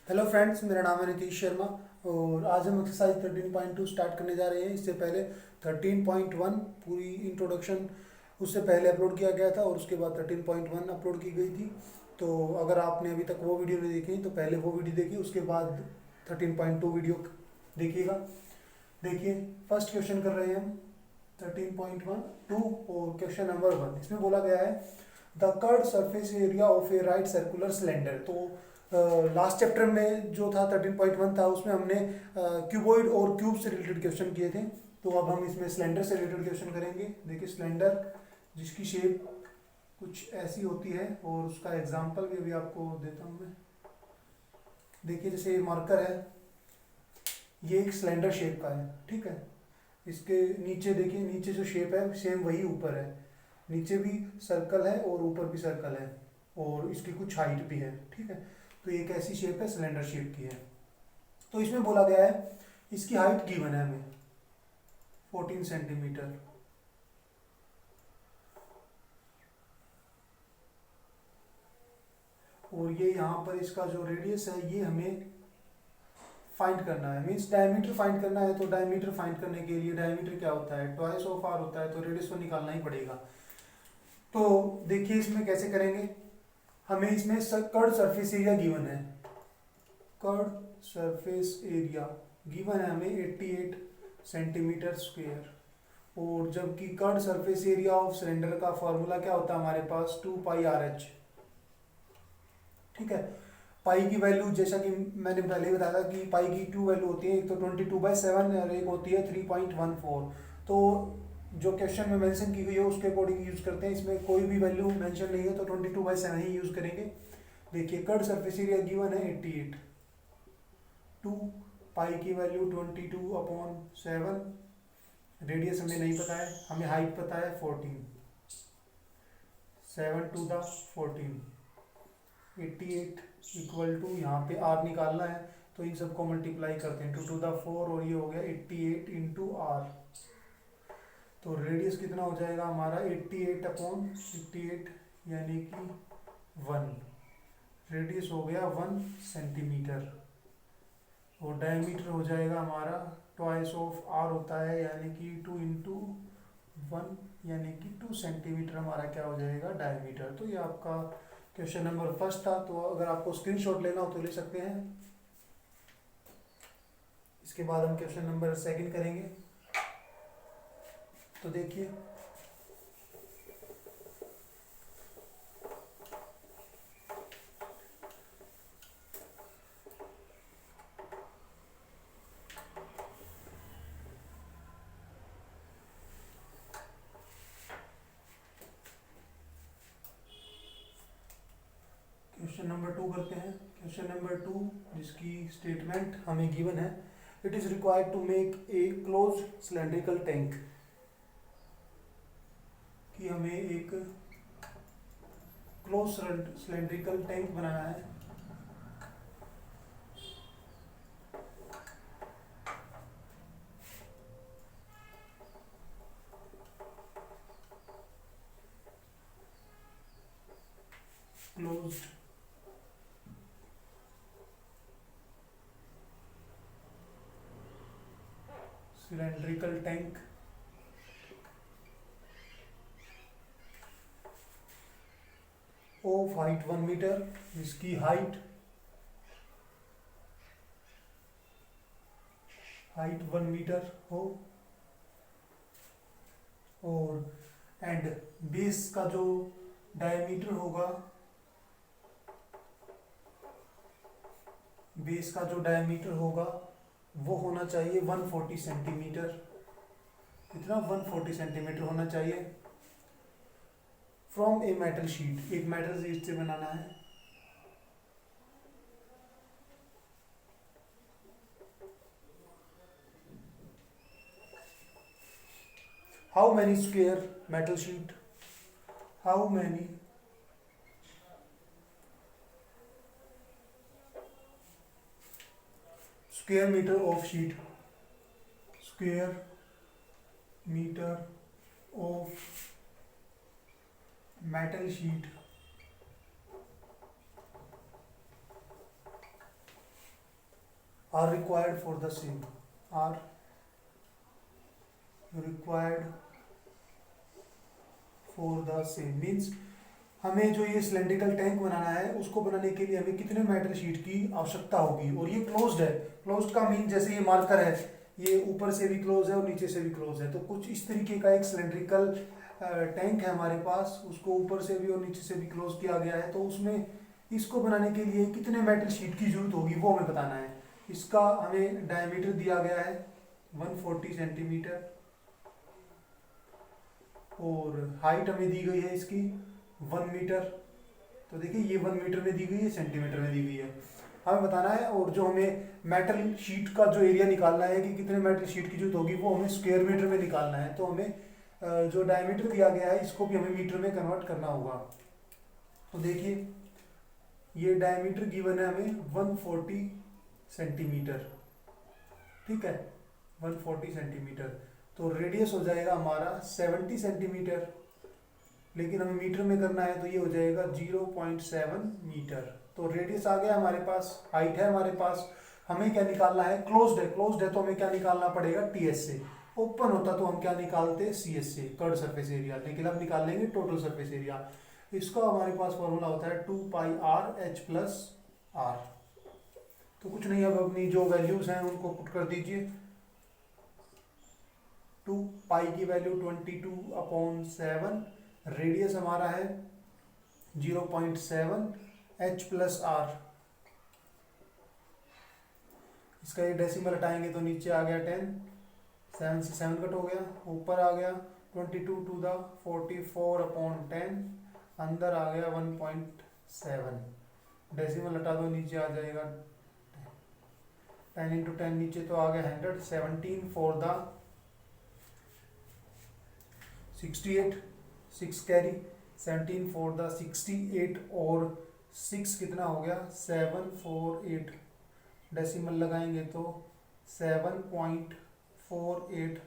Hello friends, मेरा नाम है नीतीश शर्मा और आज हम एक्सरसाइज 13.2 स्टार्ट करने जा रहे हैं। इससे पहले 13.1 पूरी इंट्रोडक्शन उससे पहले अपलोड किया गया था और उसके बाद 13.1 अपलोड की गई थी। तो अगर आपने अभी तक वो वीडियो नहीं देखी तो पहले वो वीडियो देखिए, उसके बाद 13.2 वीडियो देखिएगा। देखिए, फर्स्ट क्वेश्चन कर रहे हैं हम 13.1 और क्वेश्चन नंबर 1। इसमें बोला गया है the curve surface area of A right circular cylinder. तो लास्ट चैप्टर में जो था 13.1 था, उसमें हमने क्यूबॉइड और क्यूब से रिलेटेड क्वेश्चन किए थे। तो अब हम इसमें सिलेंडर से रिलेटेड क्वेश्चन करेंगे। देखिए, सिलेंडर जिसकी शेप कुछ ऐसी होती है और उसका एग्जांपल भी अभी आपको देता हूँ मैं। देखिए, जैसे ये मार्कर है, ये एक सिलेंडर शेप का है, ठीक है। इसके नीचे देखिए, नीचे जो शेप है सेम वही ऊपर है। नीचे भी सर्कल है और ऊपर भी सर्कल है और इसकी कुछ हाइट भी है, ठीक है। तो ये कैसी शेप है? सिलेंडर शेप की है। तो इसमें बोला गया है इसकी हाइट गिवन है हमें 14 सेंटीमीटर। और ये यहाँ पर इसका जो रेडियस है ये हमें फाइंड करना है, मीन्स डायमीटर फाइंड करना है। तो डायमीटर फाइंड करने के लिए डायमीटर क्या होता है? ट्वाइस ऑफ आर होता है, तो रेडियस को निकालना ही पड़ेगा। तो देखिए इसमें कैसे करेंगे। हमें इसमें कर्ड सरफेस एरिया गिवन है। कर्ड सरफेस एरिया गिवन है हमें 88 सेंटीमीटर स्क्वायर। और जबकि curved surface area of cylinder का फॉर्मूला क्या होता है हमारे पास? 2πRh, ठीक है। पाई की वैल्यू, जैसा कि मैंने पहले ही बताया था कि पाई की 2 वैल्यू होती है, एक तो 22/7 और एक होती है 3.14। तो जो क्वेश्चन में मेंशन की गई है उसके अकॉर्डिंग यूज करते हैं। इसमें कोई भी वैल्यू मेंशन नहीं है तो 22/7 ही यूज करेंगे। देखिए, कर्ड सरफेस एरिया गिवन है 88, 2 पाई की वैल्यू 22/7, रेडियस हमें नहीं पता है, हमें हाइट पता है 14, 7 टू द 14, 88 इक्वल टू, यहाँ पे आर निकालना है तो इन सबको मल्टीप्लाई करते हैं, 2 टू द 4 और ये हो गया 88 इंटू आर। तो रेडियस कितना हो जाएगा हमारा? 88/88 यानी कि 1। रेडियस हो गया 1 सेंटीमीटर और डायमीटर हो जाएगा हमारा ट्वाइस ऑफ आर होता है, यानी कि 2 इंटू 1 यानी कि 2 सेंटीमीटर हमारा क्या हो जाएगा? डायमीटर। तो ये आपका क्वेश्चन नंबर फर्स्ट था। तो अगर आपको स्क्रीनशॉट लेना हो तो ले सकते हैं। इसके बाद हम क्वेश्चन नंबर सेकंड करेंगे। तो देखिए, क्वेश्चन नंबर 2 करते हैं। क्वेश्चन नंबर 2 जिसकी स्टेटमेंट हमें गिवन है, it is required to make a close cylindrical tank. कि हमें एक क्लोज सिलेंड्रिकल टैंक बनाना है। Closed cylindrical tank of height 1 metre, जिसकी हाइट 1 मीटर हो और एंड बेस का जो डायमीटर होगा, बेस का जो डायमीटर होगा वो होना चाहिए 140 सेंटीमीटर। कितना? 140 सेंटीमीटर होना चाहिए। फ्रॉम ए मेटल शीट, एक मेटल शीट से बनाना है। How many square metal sheet, how many square metre of sheet, square metre of metal sheet are required for the same, are required for the same means हमें जो ये cylindrical tank बनाना है उसको बनाने के लिए हमें कितने मेटल शीट की आवश्यकता होगी, और ये क्लोज्ड है। क्लोज्ड का मीन जैसे ये मार्कर है, ये ऊपर से भी क्लोज है और नीचे से भी क्लोज है, तो कुछ इस तरीके का एक सिलेंड्रिकल टैंक है हमारे पास, उसको ऊपर से भी और नीचे से भी क्लोज किया गया है। तो उसमें इसको बनाने के लिए कितने मेटल शीट की जरूरत होगी वो हमें बताना है। इसका हमें डायमीटर दिया गया है 140 सेंटीमीटर, और हाइट हमें दी गई है इसकी 1 मीटर। तो देखिए ये 1 मीटर में दी गई है, सेंटीमीटर में दी गई है, हमें बताना है। और जो हमें मेटल शीट का जो एरिया निकालना है कि कितने मेटल शीट की जरूरत होगी वो हमें स्क्वायर मीटर में निकालना है। तो हमें जो डायमीटर दिया गया है इसको भी हमें मीटर में कन्वर्ट करना होगा। तो देखिए ये डायमीटर गिवन है हमें 140 सेंटीमीटर, ठीक है 140 सेंटीमीटर। तो रेडियस हो जाएगा हमारा 70 सेंटीमीटर, लेकिन हमें मीटर में करना है तो ये हो जाएगा 0.7 मीटर। तो रेडियस आ गया हमारे पास, हाइट है हमारे पास, हमें क्या निकालना है, क्लोज्ड है, क्लोज्ड है तो हमें क्या निकालना पड़ेगा टीएस से, ओपन होता तो हम क्या निकालते सीएस से, कर्ड सरफेस एरिया, लेकिन अब निकाल लेंगे टोटल सरफेस एरिया। इसका हमारे पास फॉर्मूला होता है 2 पाई आर एच प्लस आर। तो कुछ नहीं, अब अपनी जो वैल्यूज हैं उनको पुट कर दीजिए। 2 पाई की वैल्यू 22/7, रेडियस हमारा है 0.7, एच प्लस आर, इसका ये डेसिमल हटाएंगे तो नीचे आ गया 10, 7 से 7 कट हो गया, ऊपर आ गया 22 टू द 44/10, अंदर आ गया 1.7, डेसिमल हटा दो नीचे आ जाएगा 10 इंटू 10, नीचे तो आ गया 100, 17 for the 68, 6 carry 17 for the 68, और 6 कितना हो गया 748, डेसिमल लगाएंगे तो 7.48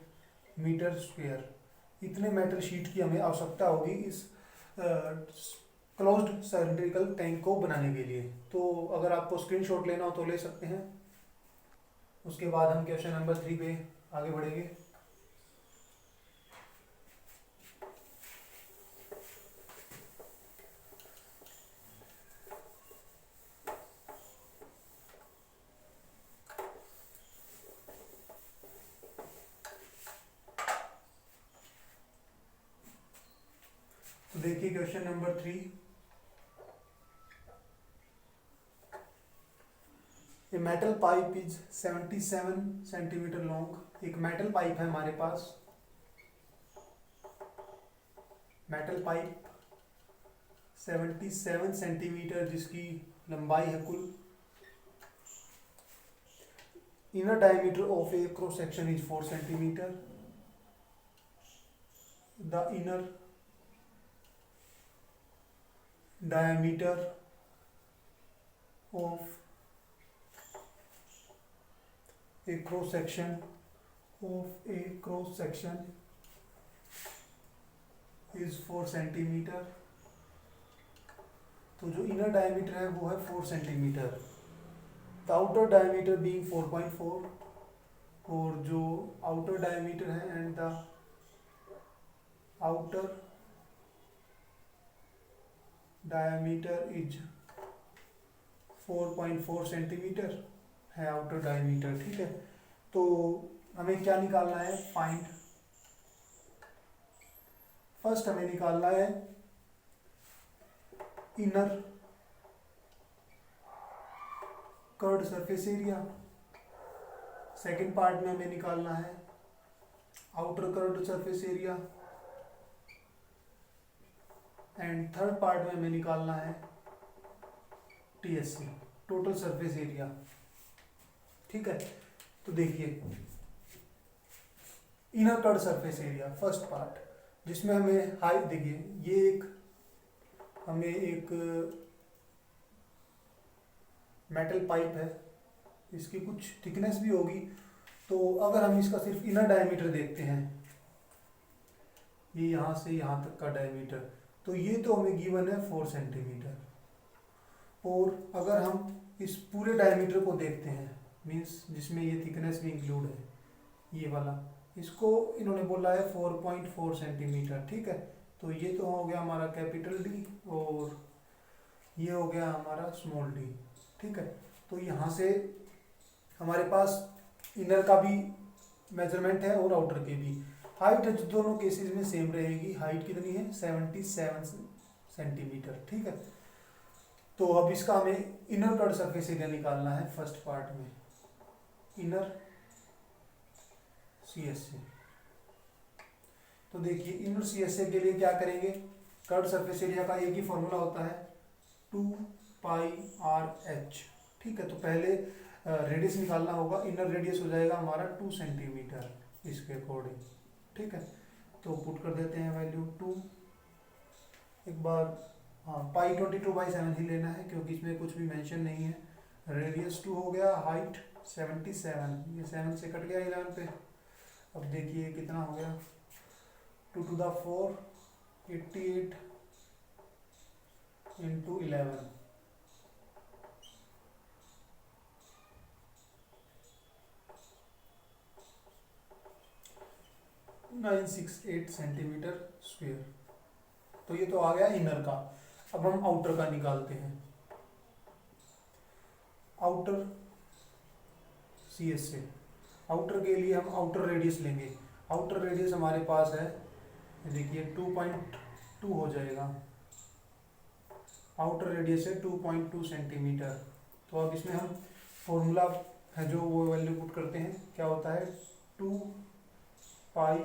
मीटर स्क्वायर। इतने मेटल शीट की हमें आवश्यकता होगी इस क्लोज्ड सिलेंड्रिकल टैंक को बनाने के लिए। तो अगर आपको स्क्रीनशॉट लेना हो तो ले सकते हैं। उसके बाद हम क्वेश्चन नंबर 3 पे आगे बढ़ेंगे। तो देखिए question number 3, a metal pipe is 77 centimetre long. एक मेटल पाइप है हमारे पास, मेटल पाइप 77 सेंटीमीटर जिसकी लंबाई है कुल। Inner diameter of A cross section is 4 centimetre. The inner diameter of a cross section is 4 centimetre. तो जो इनर डायमीटर है वो है 4 centimetre, the outer diameter being 4.4, और जो आउटर डायमीटर है and the outer diameter is 4.4 centimetre है outer diameter, ठीक है। तो हमें क्या निकालना है, फाइंड, फर्स्ट हमें निकालना है inner curved surface area, second part में हमें निकालना है outer curved surface area, and third part में हमें निकालना है टीएससी, टोटल सरफेस एरिया, ठीक है। तो देखिए inner curved surface area first part, जिसमें हमें हाइट, देखिए ये हमें एक मेटल पाइप है, इसकी कुछ थिकनेस भी होगी। तो अगर हम इसका सिर्फ इनर डायमीटर देखते हैं, ये यहाँ से यहाँ तक का डायमीटर, तो ये तो हमें गिवन है 4 सेंटीमीटर। और अगर हम इस पूरे डायमीटर को देखते हैं, मीन्स जिसमें ये थिकनेस भी इंक्लूड है, ये वाला, इसको इन्होंने बोला है 4.4 सेंटीमीटर। ठीक है, तो ये तो हो गया हमारा कैपिटल डी और ये हो गया हमारा स्मॉल डी। ठीक है, तो यहाँ से हमारे पास इनर का भी मेजरमेंट है और आउटर के भी। हाइट दोनों केसेस में सेम रहेगी। हाइट कितनी है? 77 सेंटीमीटर। ठीक है, तो अब इसका हमें इनर कट सरफेस एरिया निकालना है फर्स्ट पार्ट में, इनर CSA। तो देखिए इनर CSA के लिए क्या करेंगे, कट सरफेस एरिया का एक ही फॉर्मूला होता है 2πRh। ठीक है, तो पहले रेडियस निकालना होगा। इनर रेडियस हो जाएगा हमारा 2 सेंटीमीटर इसके अकॉर्डिंग। ठीक है, तो पुट कर देते हैं वैल्यू 2। एक बार हाँ, पाई 22/7 ही लेना है क्योंकि इसमें कुछ भी मेंशन नहीं है। रेडियस 2 हो गया, हाइट 77, ये 7 से कट गया 11 पे। अब देखिए कितना हो गया, 2 to the 4 88 into 11, 968 centimetre square. तो ये तो आ गया इनर का। अब हम आउटर का निकालते हैं। आउटर CSA, आउटर के लिए हम आउटर रेडियस लेंगे। आउटर रेडियस हमारे पास है, देखिए 2.2 हो जाएगा। आउटर रेडियस है 2.2 सेंटीमीटर। तो अब इसमें हम फॉर्मूला है जो वो वैल्यू पुट करते हैं, क्या होता है 2πRh।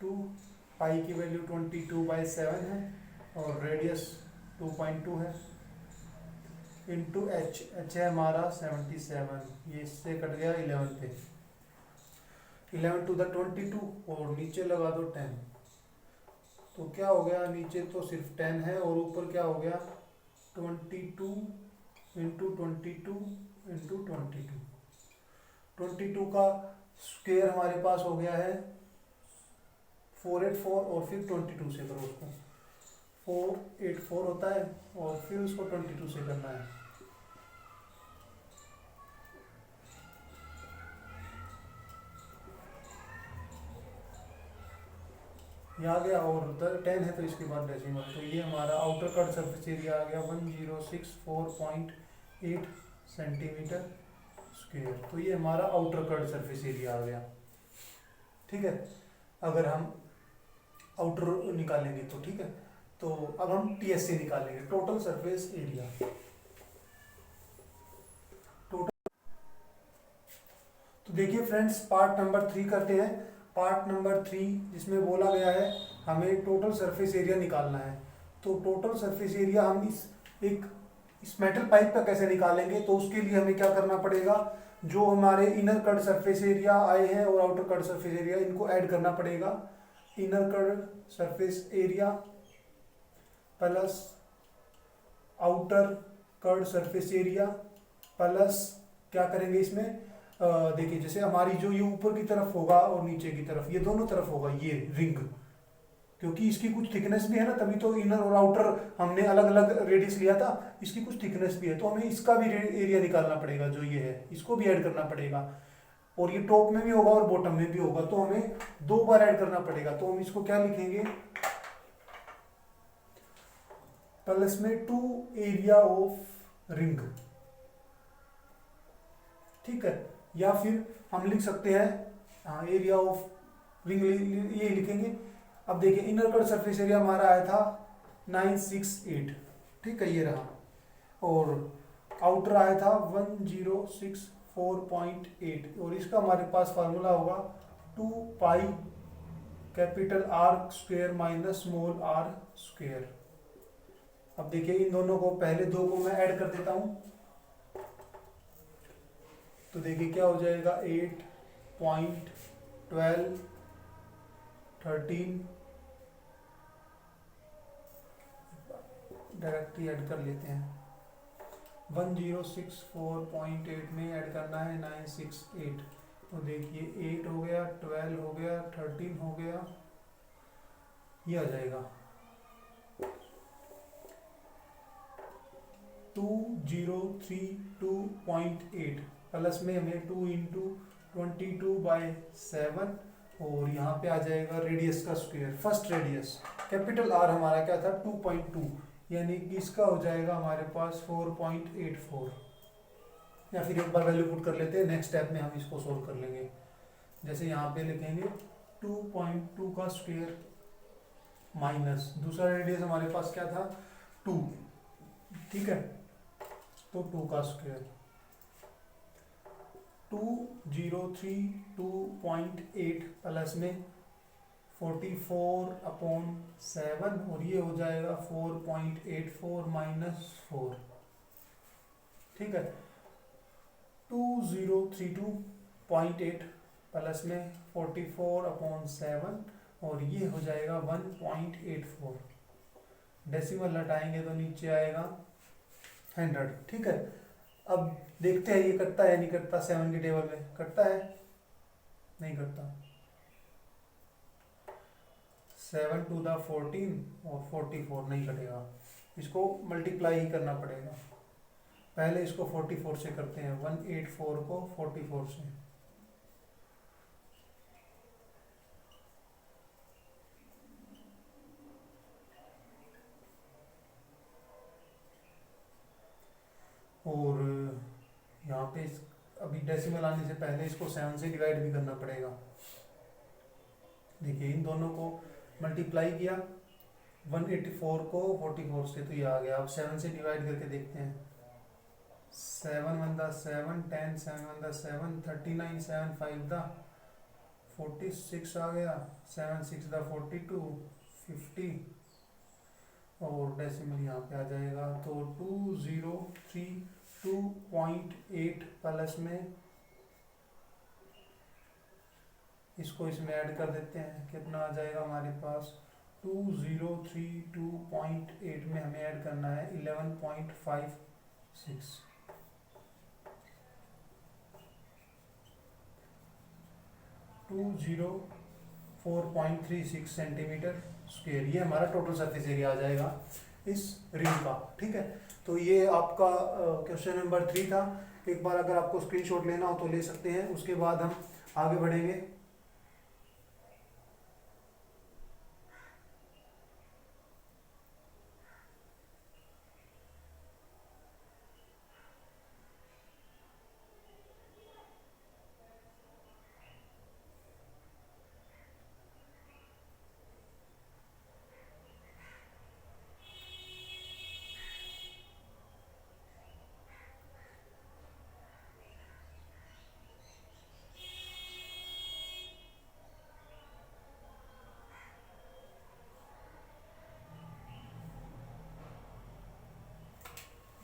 2 पाई की वैल्यू 22/7 है और रेडियस 2.2 है, इंटू h है हमारा 77, ये इससे कट गया 11 पे। 11 to the 22 और नीचे लगा दो 10, तो क्या हो गया, नीचे तो सिर्फ 10 है और ऊपर क्या हो गया 22 इंटू 22 इंटू 22। 22 का स्क्वायर हमारे पास हो गया है 484 और फिर 22 से करो उसको, 484 होता है और फिर उसको 22 से करना है। ये आ गया और 10 है तो इसके बाद डेसिमल, तो ये हमारा आउटर कट सरफेस एरिया आ गया 1064.8 सेंटीमीटर स्क्वायर। तो ये हमारा आउटर कट सरफेस एरिया आ गया। ठीक है, अगर हम आउटर निकालेंगे तो ठीक है, तो अब हम TSA निकालेंगे, टोटल सरफेस एरिया। टोटल, तो देखिए फ्रेंड्स पार्ट नंबर 3 करते हैं। पार्ट नंबर 3 जिसमें बोला गया है हमें टोटल सरफेस एरिया निकालना है। तो टोटल सरफेस एरिया हम इस मेटल पाइप का कैसे निकालेंगे, तो उसके लिए हमें क्या करना पड़ेगा, जो हमारे इनर कट सरफेस एरिया आए हैं और आउटर कट सरफेस एरिया, इनको ऐड करना पड़ेगा। Inner cut surface area plus outer cut surface area plus क्या करेंगे इसमें, देखिए जैसे हमारी जो ये ऊपर की तरफ होगा और नीचे की तरफ, ये दोनों तरफ होगा ये रिंग, क्योंकि इसकी कुछ थिकनेस भी है ना, तभी तो इनर और आउटर हमने अलग अलग रेडियस लिया था। इसकी कुछ थिकनेस भी है तो हमें इसका भी एरिया निकालना पड़ेगा, जो ये है इसको भी ऐड करना पड़ेगा। और ये टॉप में भी होगा और बॉटम में भी होगा, तो हमें 2 बार ऐड करना पड़ेगा। तो हम इसको क्या लिखेंगे, प्लस में 2 एरिया ऑफ रिंग। ठीक है, या फिर हम लिख सकते हैं हाँ एरिया ऑफ रिंग, ये लिखेंगे। अब देखिए इनर कट सरफेस एरिया हमारा आया था 968, ठीक है ये रहा, और आउटर आया था 1064.8 और इसका हमारे पास फार्मूला होगा 2π capital R square minus small r square. अब देखिए इन दोनों को, पहले दो को मैं ऐड कर देता हूं, तो देखिए क्या हो जाएगा 8.12 13 डायरेक्टली ऐड कर लेते हैं। 1064.8 में ऐड करना है 968, तो देखिए 8 हो गया, 12 हो गया, 13 हो गया, ये आ जाएगा 2032.8 प्लस में हमें 2 × 22/7 और यहाँ पे आ जाएगा रेडियस का square, first radius capital R हमारा क्या था 2.2, यानी कि इसका हो जाएगा हमारे पास 4.84, या फिर एक बार वैल्यू पुट कर लेते हैं, नेक्स्ट स्टेप में हम इसको सोल्व कर लेंगे। जैसे यहाँ पे लिखेंगे 2.2 का स्क्वायर माइनस दूसरा रेडियस हमारे पास क्या था 2, ठीक है, तो 2 का स्क्वायर 2032.8 प्लस में 44/7 और ये हो जाएगा 4.84 माइनस 4, ठीक है। 2032.8 प्लस में 44/7 और ये हो जाएगा 1.84, डेसिमल हटाएंगे तो नीचे आएगा 100, ठीक है। अब देखते हैं ये कटता है नहीं कटता, 7 के टेबल में कटता है नहीं कटता, 7 × 14 और 44 नहीं कटेगा, इसको मल्टीप्लाई ही करना पड़ेगा। पहले इसको 44 से करते हैं, 184 को 44 से, और यहाँ पे अभी डेसिमल आने से पहले इसको 7 से डिवाइड भी करना पड़ेगा। देखिए इन दोनों को मल्टीप्लाई किया 184 को 44 से, तो ये आ गया। अब 7 से डिवाइड करके देखते हैं, 7 × 1 = 7, 10 7 × 1 = 7, 39 7 5 = 46 आ गया, 7 6 = 42, 50 और डेसिमल यहाँ पे आ जाएगा। तो 2032.8 प्लस में इसको इसमें ऐड कर देते हैं, कितना आ जाएगा हमारे पास 2032.8 में हमें ऐड करना है 11.56, 204.36 सेंटीमीटर स्क्वायर, ये हमारा टोटल सरफेस एरिया आ जाएगा इस रिंग का, ठीक है। तो ये आपका क्वेश्चन नंबर 3 था। एक बार अगर आपको स्क्रीनशॉट लेना हो तो ले सकते हैं, उसके बाद हम आगे बढ़ेंगे।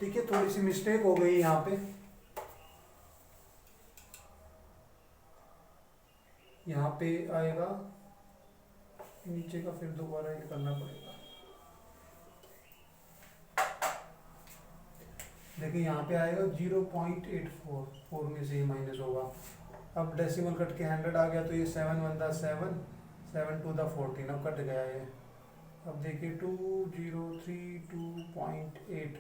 देखिए थोड़ी सी मिस्टेक हो गई यहाँ पे, यहाँ पे आएगा नीचे का, फिर दोबारा ये करना पड़ेगा। देखिए यहाँ पे आएगा 0.84, 4 में से ही माइनस होगा। अब डेसिमल कट के 100 आ गया, तो ये 7 × 1 = 7, 7 × 2 = 14, अब कट गया ये। अब देखिए 2032.8,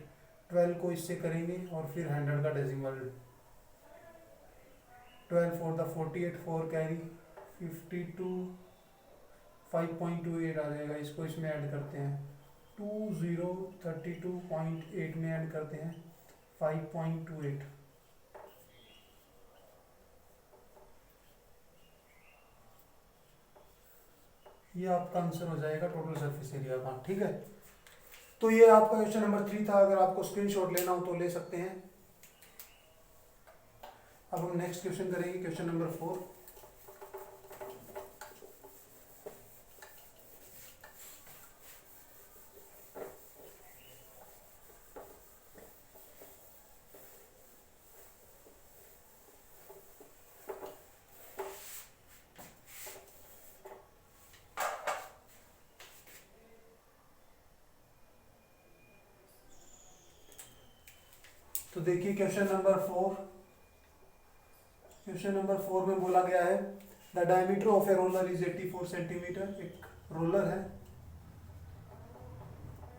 12 को इससे करेंगे और फिर 100 का डेसिमल, 12 4 = 48, 4 कैरी 52, 5.28 आ जाएगा। इसको इसमें ऐड करते हैं, 2032.8 में ऐड करते हैं 5.28, ये आपका आंसर हो जाएगा टोटल सरफेस एरिया का, ठीक है। तो ये आपका क्वेश्चन नंबर 3 था। अगर आपको स्क्रीनशॉट लेना हो तो ले सकते हैं। अब हम नेक्स्ट क्वेश्चन करेंगे, क्वेश्चन नंबर 4। तो देखिए क्वेश्चन नंबर 4, क्वेश्चन नंबर 4 में बोला गया है the diameter of a roller is 84 centimetre. एक रोलर है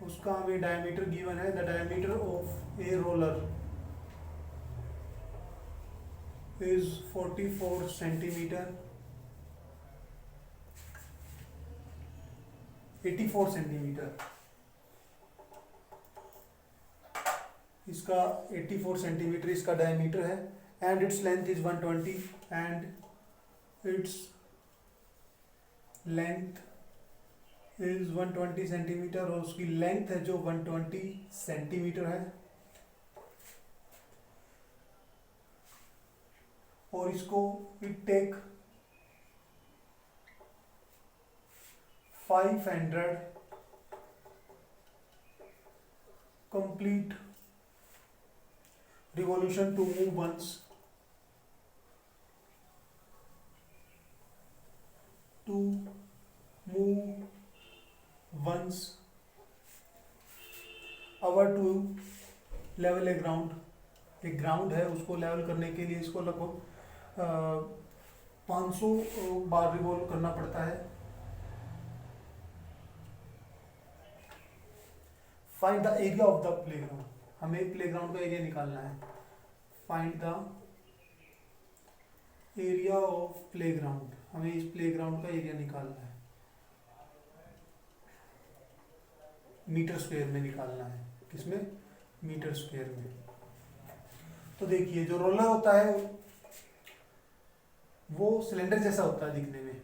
उसका हमें डायमीटर गिवन है, the diameter of a roller is 44 centimetre, 84 centimetre, इसका 84 सेंटीमीटर इसका डायमीटर है, and its length is 120, and its length is 120 centimetre, और उसकी लेंथ है जो 120 सेंटीमीटर है, और इसको it take 500 complete revolution to move once, to move once hour to level a ground, एक ग्राउंड है उसको लेवल करने के लिए इसको लगभग 500 बार रिवॉल्व करना पड़ता है। Find the area of the playground, हमें प्लेग्राउंड का एरिया निकालना है। Find the area of playground, हमें इस प्लेग्राउंड का एरिया निकालना है, मीटर स्क्वायर में निकालना है। किसमें? मीटर स्क्वायर में। तो देखिए जो रोलर होता है वो सिलेंडर जैसा होता है दिखने में,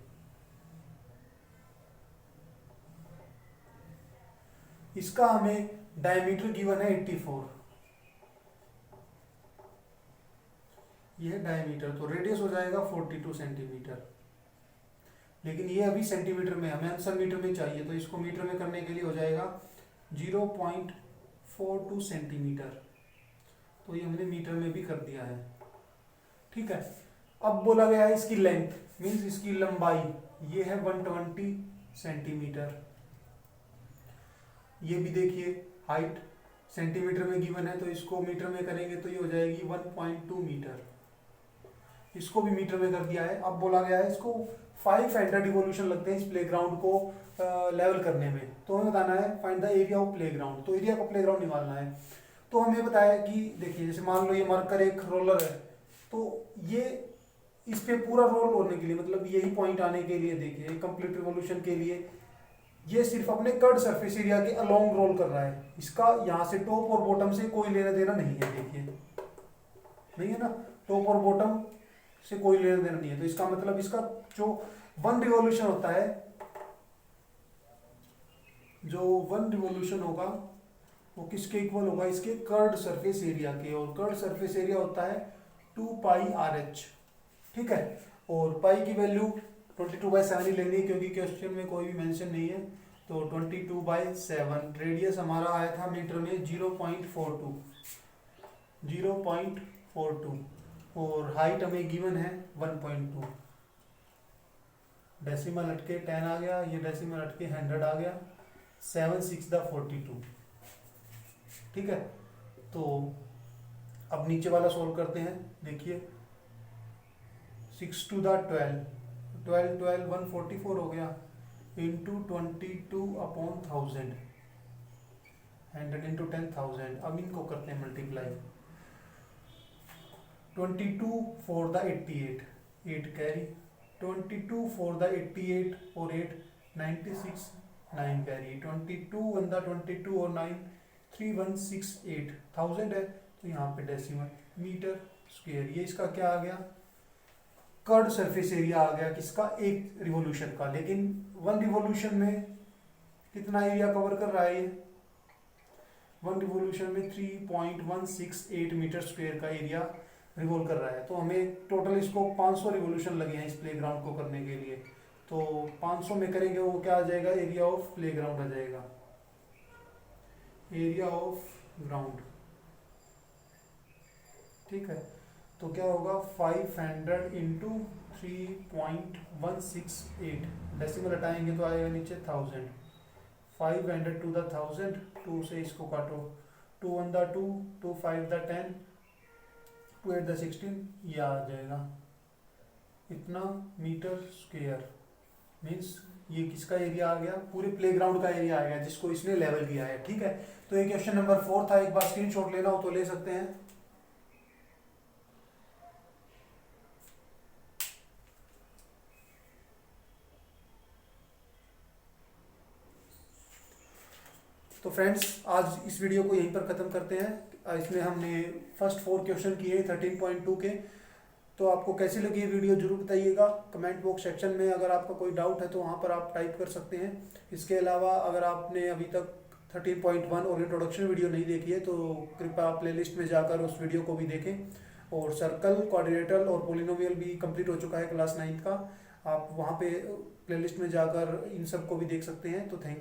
इसका हमें डायमीटर गिवन है 84, यह डायमीटर, तो रेडियस हो जाएगा 42 सेंटीमीटर, लेकिन ये अभी सेंटीमीटर में, हमें आंसर मीटर में चाहिए, तो इसको मीटर में करने के लिए हो जाएगा 0.42 सेंटीमीटर, तो ये हमने मीटर में भी कर दिया है। ठीक है, अब बोला गया है इसकी लेंथ, मीन्स इसकी लंबाई, ये है 120 सेंटीमीटर, ये भी देखिए हाइट सेंटीमीटर में गिवन है, तो इसको मीटर में करेंगे तो ये हो जाएगी 1.2 मीटर, इसको भी मीटर में कर दिया है। अब बोला गया है इसको 500 रिवॉल्यूशन लगते हैं इस प्लेग्राउंड को लेवल करने में, तो हमें बताना है find the area of playground, तो एरिया को प्लेग्राउंड निकालना है। तो हमें बताया कि देखिए जैसे मान लो ये मार्कर एक रोलर है, तो ये इस पे पूरा रोल होने के लिए, मतलब यही पॉइंट आने के लिए, देखिए कंप्लीट रिवॉल्यूशन के लिए ये सिर्फ अपने कर्ड सरफेस एरिया के अलोंग रोल कर रहा है, इसका यहाँ से टॉप और बॉटम से कोई लेना देना नहीं है, देखिए नहीं है ना, टॉप और बॉटम से कोई लेना देना नहीं है, तो इसका मतलब इसका जो 1 रिवॉल्यूशन होता है, जो 1 रिवॉल्यूशन होगा वो किसके इक्वल होगा? इसके कर्ड सरफेस एरिया के, और कर्ड सरफेस एरिया होता है 2 पाई RH। ठीक है, और पाई की वैल्यू 22/7 ही लेनी है क्योंकि क्वेश्चन में कोई भी मेंशन नहीं है, तो 22/7। रेडियस हमारा आया था मीटर में 0.42, और हाइट हमें गिवन है 1.2, डेसिमल हटके 10 आ गया, ये डेसिमल हटके 100 आ गया, 7 6 द 42। ठीक है, तो अब नीचे वाला सोल्व करते हैं। देखिए 6 to the 12, 144 हो गया, इंटू 22/1000, 100 इंटू 10,000। अब इनको करते हैं मल्टीप्लाई, 22 4 the 88, 8 कैरी, 22 4 the 88 और 8 96, 9 कैरी, 22 1 the 22 और 9 3168, 1000 है, तो यहाँ पे डेसिमल मीटर स्क्वायर। ये इसका क्या आ गया? कर्ड सरफेस एरिया आ गया, किसका? एक रिवॉल्यूशन का। लेकिन 1 रिवॉल्यूशन में कितना एरिया कवर कर रहा है ये? 1 रिवॉल्यूशन में 3.168 मीटर स्क्वायर का एरिया रिवॉल्व कर रहा है। तो हमें टोटल इसको 500 रिवॉल्यूशन लगे हैं इस प्लेग्राउंड को करने के लिए, तो 500 में करेंगे वो क्या आ जाएगा? एरिया ऑफ प्लेग्राउंड आ जाएगा, एरिया ऑफ ग्राउंड। ठीक है, तो क्या होगा? 500 इंटू 3.168, डेसिमल हटाएंगे तो आएगा नीचे 1000, 500 टू द 1000, 2 से इसको काटो, 2 1 द 2, 2 5 द 10, 2 8 द 16, ये आ जाएगा इतना मीटर स्क्वायर। मीन्स ये किसका एरिया आ गया, पूरे प्लेग्राउंड का एरिया आ गया जिसको इसने लेवल किया है। ठीक है, तो ये क्वेश्चन नंबर 4 था। एक बार स्क्रीनशॉट लेना हो तो ले सकते हैं। तो फ्रेंड्स, आज इस वीडियो को यहीं पर ख़त्म करते हैं। इसमें हमने फर्स्ट 4 क्वेश्चन किए 13.2 के। तो आपको कैसी लगी ये वीडियो जरूर बताइएगा कमेंट बॉक्स सेक्शन में। अगर आपका कोई डाउट है तो वहाँ पर आप टाइप कर सकते हैं। इसके अलावा अगर आपने अभी तक 13.1 और इंट्रोडक्शन वीडियो नहीं देखी है तो कृपया प्लेलिस्ट में जाकर उस वीडियो को भी देखें। और सर्कल, क्वाड्रिलेटरल और पोलिनोमियल भी कंप्लीट हो चुका है क्लास 9 का। आप वहाँ पे प्लेलिस्ट में जाकर इन सब को भी देख सकते हैं। तो थैंक